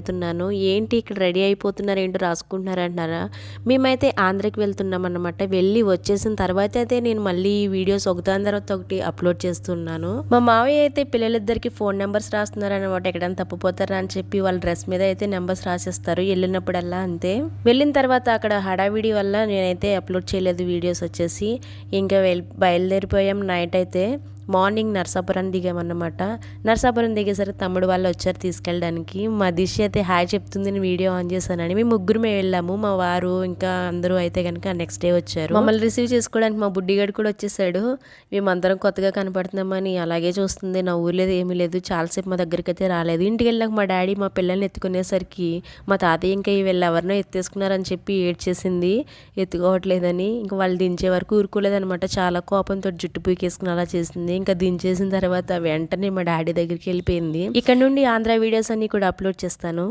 పెడుతున్నాను. ఏంటి ఇక్కడ రెడీ అయిపోతున్నారు ఏంటో రాసుకుంటున్నారు అంటున్నారా? మేమైతే ఆంధ్రాకి వెళ్తున్నాం అన్నమాట. వెళ్ళి వచ్చేసిన తర్వాత అయితే నేను మళ్ళీ ఈ వీడియోస్ ఒకదాని తర్వాత ఒకటి అప్లోడ్ చేస్తున్నాను. మా మావయ్య అయితే పిల్లలిద్దరికి ఫోన్ నెంబర్స్ రాస్తున్నారు అనమాట. ఎక్కడైనా తప్పిపోతారా అని చెప్పి వాళ్ళ డ్రెస్ మీద అయితే నెంబర్స్ రాసేస్తారు వెళ్ళినప్పుడల్లా అంతే. వెళ్ళిన తర్వాత అక్కడ హడావిడి వల్ల నేనైతే అప్లోడ్ చేయలేదు వీడియోస్ వచ్చేసి. ఇంకా బయలుదేరిపోయాం నైట్ అయితే. మార్నింగ్ నర్సాపురం దిగామన్నమాట. నర్సాపురం దిగేసరికి తమ్ముడు వాళ్ళు వచ్చారు తీసుకెళ్ళడానికి. మా దిశ అయితే హాయ్ చెప్తుంది, నేను వీడియో ఆన్ చేశానని. మేము ముగ్గురమే వెళ్ళాము, మా వారు ఇంకా అందరూ అయితే కనుక నెక్స్ట్ డే వచ్చారు. మమ్మల్ని రిసీవ్ చేసుకోవడానికి మా బుడ్డిగాడు కూడా వచ్చేసాడు. మేమందరం కొత్తగా కనపడుతున్నామని అలాగే చూస్తుంది, నవ్వు లేదు ఏమీ లేదు. చాలాసేపు మా దగ్గరికి అయితే రాలేదు. ఇంటికి వెళ్ళాక మా డాడీ మా పిల్లల్ని ఎత్తుకునేసరికి మా తాతయ్య ఇంకా వీళ్ళు ఎవరినో ఎత్తేసుకున్నారని చెప్పి ఏడ్చేసింది, ఎత్తుకోవట్లేదని. ఇంకా వాళ్ళు దించే వరకు ఊరుకోలేదనమాట. చాలా కోపంతో జుట్టు పీకేసుకుని అలా చేసింది. ఇంకా దించేసిన తర్వాత వెంటనే మా డాడీ దగ్గరికి వెళ్ళిపోయింది. ఇక్కడ నుండి ఆంధ్ర వీడియోస్ అన్ని కూడా అప్లోడ్ చేస్తాను.